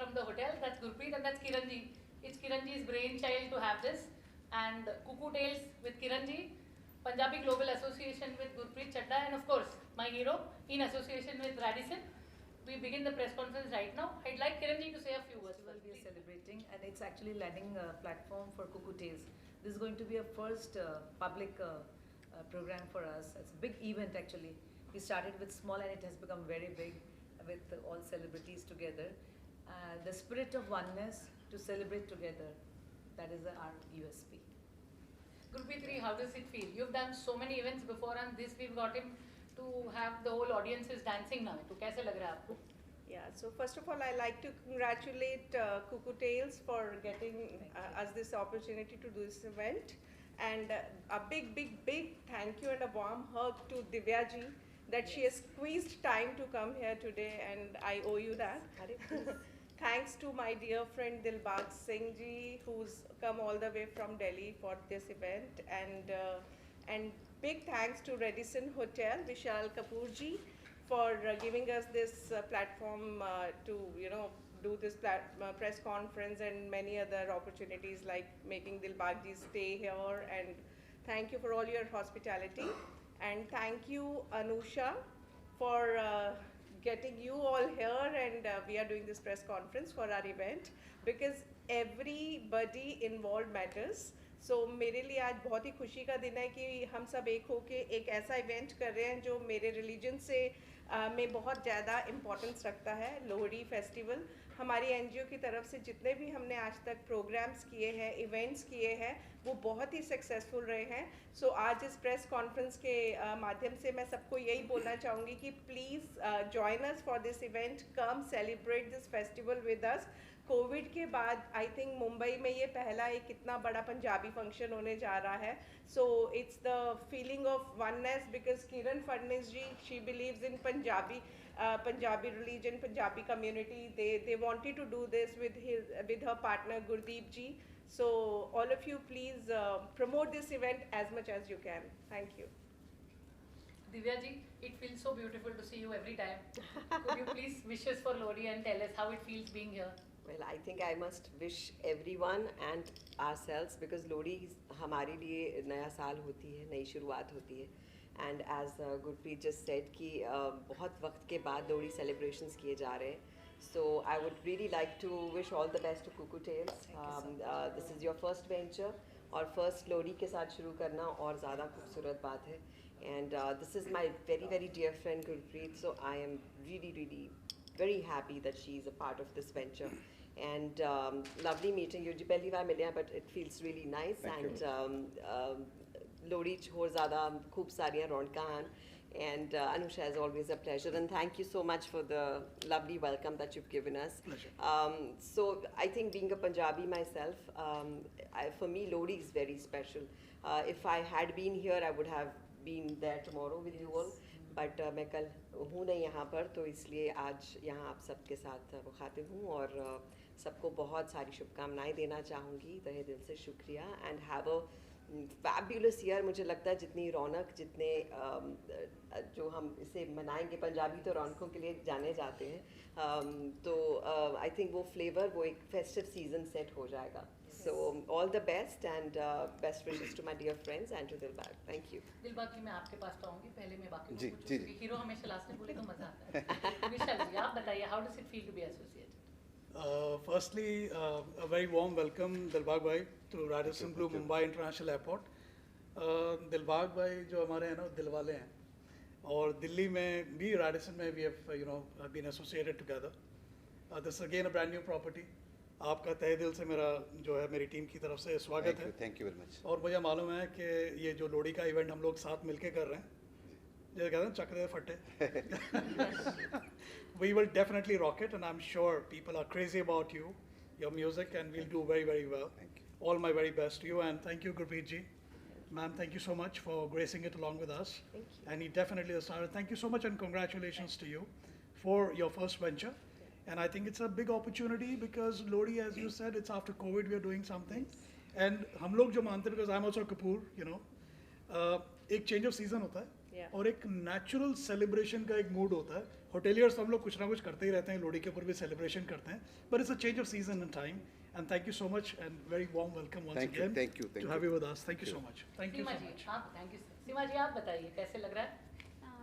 from the hotel. That's Gurpreet and that's Kiranji. It's Kiranji's brainchild to have this. And Cuckoo Tales with Kiranji, Punjabi Global Association with Gurpreet Chadda, and of course, my hero in association with Radisson. We begin the press conference right now. I'd like Kiranji to say a few words. We are celebrating, and it's actually landing a platform for Cuckoo Tales. This is going to be a first public program for us. It's a big event actually. We started with small and it has become very big with all celebrities together. The spirit of oneness to celebrate together, that is our USP. Gurpreet, how does it feel? You've done so many events before and this we've got him to have the whole audiences dancing now. So, कैसे लग रहा है आपको? Yeah, so first of all, I like to congratulate Cuckoo Tales for getting us this opportunity to do this event. And a big, big, big thank you and a warm hug to Divya ji that she has squeezed time to come here today, and I owe you that. Thanks to my dear friend Dilbag Singh ji, who's come all the way from Delhi for this event, and big thanks to Radisson Hotel, Vishal Kapoor ji, for giving us this platform to do this press conference and many other opportunities like making Dilbag ji stay here, and thank you for all your hospitality, and thank you Anusha for getting you all here, and we are doing this press conference for our event because everybody involved matters. So मेरे लिए आज बहुत ही खुशी का दिन है कि हम सब एक होके एक ऐसा इवेंट कर रहे हैं जो मेरे रिलीजन से में बहुत ज़्यादा इम्पोर्टेंस रखता है, लोहड़ी फेस्टिवल। हमारी एनजीओ की तरफ से जितने भी हमने आज तक प्रोग्राम्स किए हैं, इवेंट्स किए हैं, वो बहुत ही सक्सेसफुल रहे हैं। सो आज इस प्रेस कॉन्फ्रेंस के माध्यम से मैं सबको यही बोलना चाहूँगी कि please join us for this event, come celebrate this festival with us. Covid के बाद आई थिंक मुंबई में ये पहला एक इतना बड़ा पंजाबी फंक्शन होने जा रहा है। So it's the feeling of oneness because Kiran Phadnis ji, she believes in Punjabi religion, Punjabi community. They wanted to do this with her partner Gurdeep ji. So all of you please promote this event as much as you can. Thank you. Divya ji, it feels so beautiful to see you every time. Could you please wish us for Lohri and tell us how it feels being here? Well, I think I must wish everyone and ourselves because Lohri हमारे लिए नया साल होती है, नई शुरुआत होती है. And as Gurpreet just said कि बहुत वक्त के बाद Lohri celebrations किए जा रहे हैं. So I would really like to wish all the best to Cuckoo Tales. This is your first venture और first Lohri के साथ शुरू करना और ज़्यादा खूबसूरत बात है. And this is my very, very dear friend Gurpreet. So I am really, really very happy that she is a part of this venture. And lovely meeting you. पहली बार मिले हैं, but it feels really nice. Thank and Lohri ਹੋਰ ज़्यादा खूब सारियाँ रौनकां हैं. And Anusha, as always, a pleasure. And thank you so much for the lovely welcome that you've given us. So I think being a Punjabi myself, for me, Lohri is very special. If I had been here, I would have been there tomorrow with you all. But मैं कल हूँ नहीं यहाँ पर, तो इसलिए आज यहाँ आप सबके साथ मुखातिब हूँ और सबको बहुत सारी शुभकामनाएं देना चाहूँगी, तहे दिल से शुक्रिया. And have a fabulous year. मुझे लगता है जितनी रौनक, जितने जो हम इसे मनाएंगे, पंजाबी तो रौनकों के लिए जाने जाते हैं, तो आई थिंक वो फ्लेवर, वो एक फेस्टिव सीजन सेट हो जाएगा. So all the best and best wishes to my dear friends and to Dilbag. Thank you. Dilbag जी, मैं आपके पास तो आऊँगी, पहले मैं बाकी जी, को पूछूंगी. जी. हीरो हमेशा लास्ट में बोले तो मजा आता है. विशाल जी, आप बताइए, how does it feel to be associated? Firstly, a very warm welcome, Dilbag bhai, to Radisson Blu Mumbai International Airport. Dilbag bhai जो हमारे हैं ना, दिल वाले हैं, और दिल्ली में भी Radisson में we have been associated together. This is again a brand new property. आपका तहे दिल से मेरा जो है मेरी टीम की तरफ से स्वागत है. Thank you very much. और मुझे मालूम है कि ये जो लोहड़ी का इवेंट हम लोग साथ मिलके कर रहे हैं, जैसे कहते हैं चक दे फटे. We will definitely rock it, and I'm sure people are crazy about you, your music, and we'll do very, very well. Thank you. All my very best to you, and thank you, Gurpreet ji. Ma'am, thank you so much for gracing it along with us. Thank you. And he definitely is. Thank you so much, and congratulations to you for your first venture. And I think it's a big opportunity because Lohri, as you said, it's after COVID, we are doing something. And हम लोग जो मानते हैं, because I'm also a Kapoor, एक change of season होता है. Yeah. और एक नेचुरल सेलिब्रेशन का एक मूड होता है. होटेलियर्स हम लोग कुछ ना कुछ करते ही रहते हैं, लोहड़ी के ऊपर भी सेलिब्रेशन करते हैं, but it's a change of season and time. And thank you so much and very warm welcome once again to have you with us. Thank you so much. Thank you Seema so ji, much. आप thank you. Seema ji, आप बताइए कैसे लग रहा है?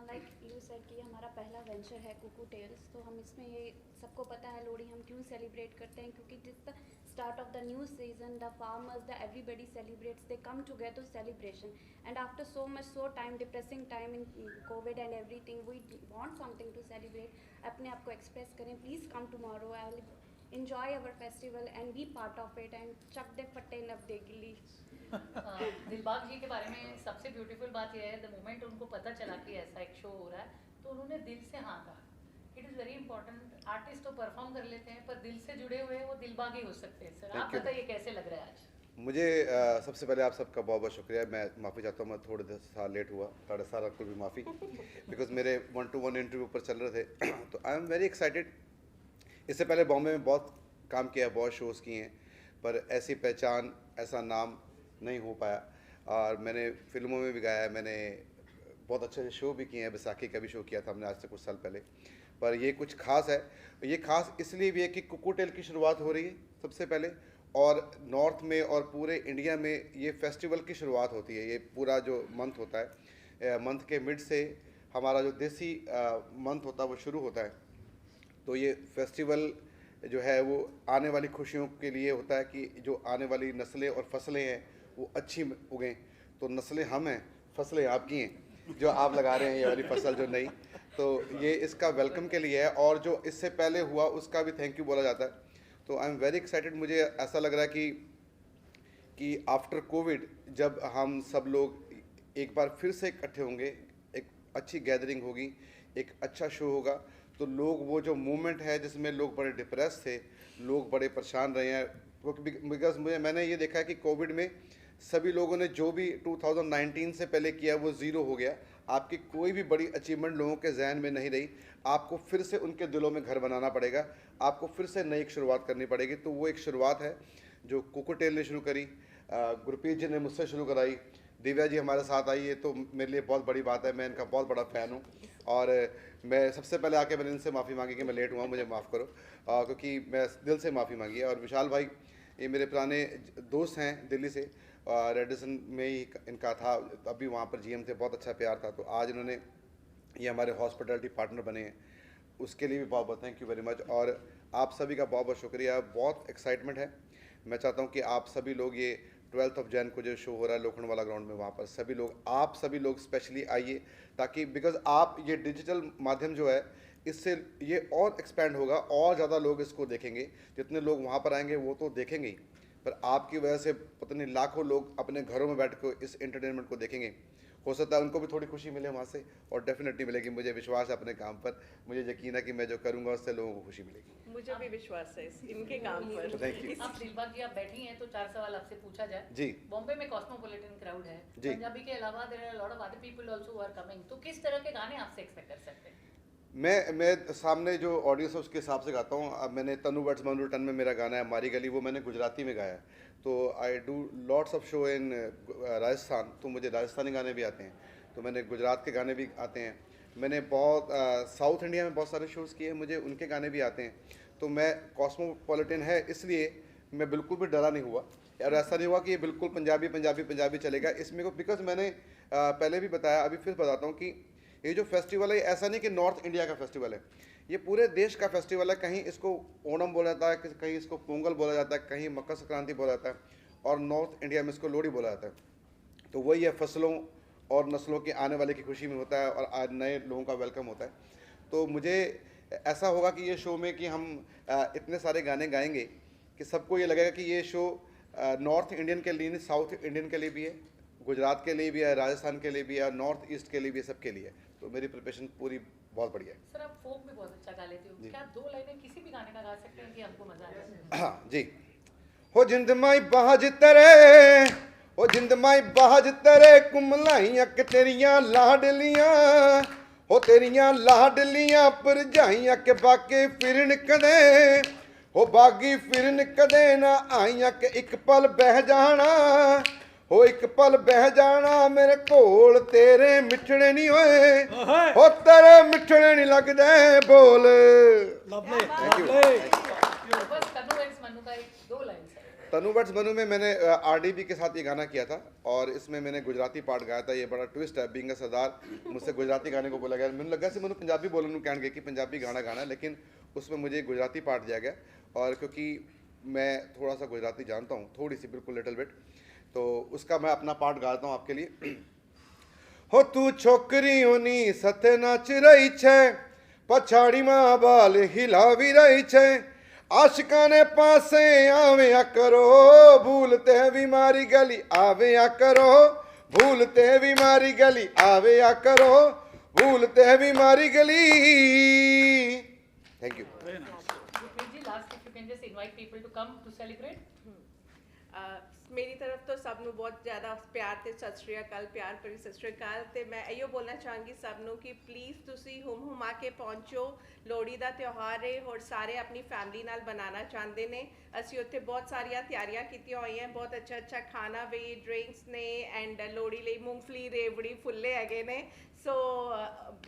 Like you said कि हमारा पहला वेंचर है कुकू टेल्स, तो हम इसमें ये सबको पता है लोहड़ी हम क्यों सेलिब्रेट करते हैं, क्योंकि this the start of the new season, the farmers, the everybody celebrates, they come together celebration. And after so much so time, depressing time in COVID and everything, we want something to celebrate. अपने आप को express करें. Please come tomorrow, I will enjoy our festival and be part of it and chuck the fatte up the gilli. Dilbagh ji के बारे में सबसे beautiful बात यह है, द मोमेंट उनको पता चला कि ऐसा एक शो हो रहा है तो उन्होंने दिल से हाँ कहा. It is very important. Artist तो परफॉर्म कर लेते हैं पर दिल से जुड़े हुए वो दिलबाग ही हो सकते हैं. सर आप बताइए कैसे लग रहा है आज? मुझे सबसे पहले आप सबका बहुत बहुत शुक्रिया. मैं माफ़ी चाहता हूँ, मैं थोड़े सा लेट हुआ, 7:30 आपको भी माफ़ी, बिकॉज मेरे 1-to-1 इंटरव्यू पर चल रहे थे. तो आई एम वेरी एक्साइटेड. इससे पहले बॉम्बे में बहुत काम किया, बहुत शोज़ किए हैं, पर ऐसी पहचान, ऐसा नाम नहीं हो पाया. और मैंने फिल्मों में भी गाया है, मैंने बहुत अच्छे शो भी किए हैं. बैसाखी का भी शो किया था हमने आज से कुछ साल पहले. पर ये कुछ खास है. ये खास इसलिए भी है कि कुकू टेल की शुरुआत हो रही है सबसे पहले, और नॉर्थ में और पूरे इंडिया में ये फेस्टिवल की शुरुआत होती है. ये पूरा जो मंथ होता है, मंथ के मिड से हमारा जो देसी मंथ होता है वो शुरू होता है. तो ये फेस्टिवल जो है वो आने वाली खुशियों के लिए होता है कि जो आने वाली नस्लें और फसलें हैं वो अच्छी उगें. तो नस्लें हम हैं, फसलें आपकी हैं, जो आप लगा रहे हैं ये वाली फसल जो नई. तो ये इसका वेलकम के लिए है, और जो इससे पहले हुआ उसका भी थैंक यू बोला जाता है. तो आई एम वेरी एक्साइटेड. मुझे ऐसा लग रहा है कि आफ्टर कोविड जब हम सब लोग एक बार फिर से इकट्ठे होंगे, एक अच्छी गैदरिंग होगी, एक अच्छा शो होगा, तो लोग वो जो मूवमेंट है जिसमें लोग बड़े डिप्रेस थे, लोग बड़े परेशान रहे हैं, बिकॉज मैंने ये देखा है कि कोविड में सभी लोगों ने जो भी 2019 से पहले किया वो ज़ीरो हो गया. आपकी कोई भी बड़ी अचीवमेंट लोगों के जहन में नहीं रही. आपको फिर से उनके दिलों में घर बनाना पड़ेगा, आपको फिर से नई एक शुरुआत करनी पड़ेगी. तो वो एक शुरुआत है जो कुकू टेल ने शुरू करी, गुरप्रीत जी ने मुझसे शुरू कराई, दिव्या जी हमारे साथ आई है, तो मेरे लिए बहुत बड़ी बात है. मैं इनका बहुत बड़ा फ़ैन हूँ, और मैं सबसे पहले आके मैंने इनसे माफ़ी मांगी कि मैं लेट हुआ, मुझे माफ़ करो, क्योंकि मैं दिल से माफ़ी मांगी है. और विशाल भाई ये मेरे पुराने दोस्त हैं दिल्ली से, रेडिसन में ही इनका था, अभी वहाँ पर जीएम थे, बहुत अच्छा प्यार था. तो आज इन्होंने ये हमारे हॉस्पिटलिटी पार्टनर बने हैं, उसके लिए भी बहुत बहुत थैंक यू वेरी मच. और आप सभी का बहुत बहुत शुक्रिया. बहुत एक्साइटमेंट है. मैं चाहता हूँ कि आप सभी लोग ये 12 जैन को जो शो हो रहा है लोखंडवाला ग्राउंड में, वहाँ पर सभी लोग, आप सभी लोग स्पेशली आइए, ताकि बिकॉज आप ये डिजिटल माध्यम जो है इससे ये और एक्सपेंड होगा, और ज़्यादा लोग इसको देखेंगे. जितने लोग वहाँ पर आएंगे वो तो देखेंगे ही, पर आपकी वजह से पता नहीं लाखों लोग अपने घरों में बैठ कर इस एंटरटेनमेंट को देखेंगे. हो सकता है उनको भी थोड़ी खुशी मिले वहाँ से, और डेफिनेटली मिलेगी. मुझे विश्वास है अपने काम पर, मुझे यकीन है कि मैं जो करूँगा उससे लोगों को खुशी मिलेगी. मुझे भी विश्वास है इनके काम पर. Thank you. आप दिलबाग जी, आप बैठी हैं तो 4 सवाल आपसे पूछा जाए. जी. बॉम्बे में कॉस्मोपॉलिटन क्राउड है, जी. पंजाबी के अलावा there are lot of other people also who are coming. तो किस तरह के गाने आपसे एक्सपेक्ट कर सकते हैं? मैं सामने जो ऑडियंस है उसके हिसाब से गाता हूँ. अब मैंने तनु वर्ड्स मनु टन में मेरा गाना है मारी गली, वो मैंने गुजराती में गाया है. तो I do lots of show in Rajasthan, तो मुझे राजस्थानी गाने भी आते हैं, तो मैंने गुजरात के गाने भी आते हैं. मैंने बहुत साउथ इंडिया में बहुत सारे शोज़ किए हैं, मुझे उनके गाने भी आते हैं. तो मैं कॉस्मोपॉलिटन है इसलिए मैं बिल्कुल भी डरा नहीं हुआ, और ऐसा नहीं हुआ कि ये बिल्कुल पंजाबी पंजाबी पंजाबी चलेगा इसमें को. बिकॉज मैंने पहले भी बताया, अभी फिर बताता हूँ कि ये जो फेस्टिवल है ऐसा नहीं कि नॉर्थ इंडिया का फेस्टिवल है, ये पूरे देश का फेस्टिवल है. कहीं इसको ओणम बोला जाता है, कहीं इसको पोंगल बोला जाता है, कहीं मकर संक्रांति बोला जाता है, और नॉर्थ इंडिया में इसको लोहड़ी बोला जाता है. तो वही है, फसलों और नस्लों के आने वाले की खुशी में होता है, और आज नए लोगों का वेलकम होता है. तो मुझे ऐसा होगा कि ये शो में कि हम इतने सारे गाने गाएंगे कि सबको ये लगेगा कि ये शो नॉर्थ इंडियन के लिए नहीं, साउथ इंडियन के लिए भी है, गुजरात के लिए भी है, राजस्थान के लिए भी है, नॉर्थ ईस्ट के लिए भी है, सबके लिए. तो मेरी प्रिपरेशन पूरी बहुत बढ़िया है. सर आप फोक भी बहुत अच्छा गा लेते हो, क्या आप 2 लाइनें किसी भी गाने का गा सकते हैं कि हमको मजा आ जाए? हाँ जी. हो जिंद माई बाज तरे, हो जिंद माई बाज तरे, कुमलाई अक तेरियां लाडलियां, हो तेरियां लाडलियां भरजाइयां के बाके फिरन कदे, हो बागी फिरन कदे ना आइयां के एक पल बह जाना, ਹੋ ਇੱਕ ਪਲ ਬਹਿ ਜਾਣਾ ਮੇਰੇ ਕੋਲ ਤੇਰੇ ਮਿੱਠਣੇ ਨਹੀਂ ਹੋਏ ਹੋ ਤੇਰੇ ਮਿੱਠਣੇ ਨਹੀਂ ਲੱਗਦੇ ਬੋਲ Lovely. Thank you. Lovely. बस तनु एक्स मनु का एक 2 लाइन्स है. तनु बट्स मनु में मैंने आरडीबी के साथ ये गाना किया था और इसमें मैंने गुजराती पार्ट गाया था। ये बड़ा ट्विस्ट है, बीइंग अ सरदार मुझसे गुजराती गाने को बोला गया। मैंने लगा से मैंने पंजाबी बोलने कहन गए कि पंजाबी गाना गाना, लेकिन उसमें मुझे गुजराती पार्ट दिया गया और क्योंकि मैं थोड़ा सा गुजराती जानता हूँ, थोड़ी सी बिल्कुल लिटिल बिट, तो उसका मैं अपना पार्ट गाता हूँ आपके लिए। हो तू छोकरी होनी सथे नाच रही छे पछाड़ी माँ बाल हिलावी रही छे आशिकाने पासे आवेया करो भूलते भी मारी गली आवेया करो भूलते भी मारी गली आवेया करो भूलते भी मारी गली। Thank you. Very nice. Gurpreet ji, last if you can just invite people to come to celebrate. ਮੇਰੀ ਤਰਫ ਤੋਂ ਸਭ ਨੂੰ ਬਹੁਤ ਜ਼ਿਆਦਾ ਪਿਆਰ ਤੇ ਸਤਿ ਸ਼੍ਰੀ ਅਕਾਲ, ਪਿਆਰ ਭਰੀ ਸਤਿ ਸ਼੍ਰੀ ਅਕਾਲ। ਤੇ ਮੈਂ ਇਹੋ ਬੋਲਣਾ ਚਾਹਾਂਗੀ ਸਭ ਨੂੰ ਕਿ ਪਲੀਜ਼ ਤੁਸੀਂ ਹੁਮਾ ਕੇ ਪਹੁੰਚੋ। ਲੋਹੜੀ ਦਾ ਤਿਉਹਾਰ ਹੈ ਔਰ ਸਾਰੇ ਆਪਣੀ ਫੈਮਿਲੀ ਨਾਲ ਬਣਾਉਣਾ ਚਾਹੁੰਦੇ ਨੇ। ਅਸੀਂ ਉੱਥੇ ਬਹੁਤ ਸਾਰੀਆਂ ਤਿਆਰੀਆਂ ਕੀਤੀਆਂ ਹੋਈਆਂ, ਬਹੁਤ ਅੱਛਾ ਖਾਣਾ ਵੀ, ਡਰਿੰਕਸ ਨੇ ਐਂਡ ਲੋਹੜੀ ਲਈ ਮੂੰਗਫਲੀ ਰੇਵੜੀ ਫੁੱਲੇ ਹੈਗੇ ਨੇ। ਸੋ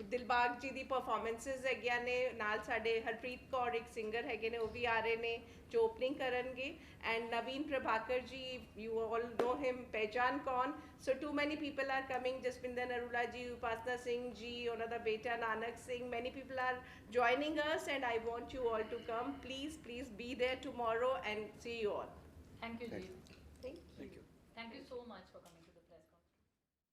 ਦਿਲਬਾਗ ਜੀ ਦੀ ਪਰਫਾਰਮੈਂਸਿਸ ਹੈਗੀਆਂ ਨੇ, ਨਾਲ ਸਾਡੇ ਹਰਪ੍ਰੀਤ ਕੌਰ ਇੱਕ ਸਿੰਗਰ ਹੈਗੇ ਨੇ, ਉਹ ਵੀ ਆ ਰਹੇ ਨੇ ਜੋ ਓਪਨਿੰਗ ਕਰਨਗੇ। ਐਂਡ ਨਵੀਨ ਪ੍ਰਭਾਕਰ ਜੀ, you all know him, ਪਹਿਚਾਨ ਕੌਣ। So too many people are coming, Jaspinder Narula ji, Upasna Singh ji, ਉਹਨਾਂ ਦਾ ਬੇਟਾ Nanak Singh, many people are joining us and I want you all to come. Please be there tomorrow and see you all. Thank you, ji. Thank you. Thank you. Thank you so much for coming.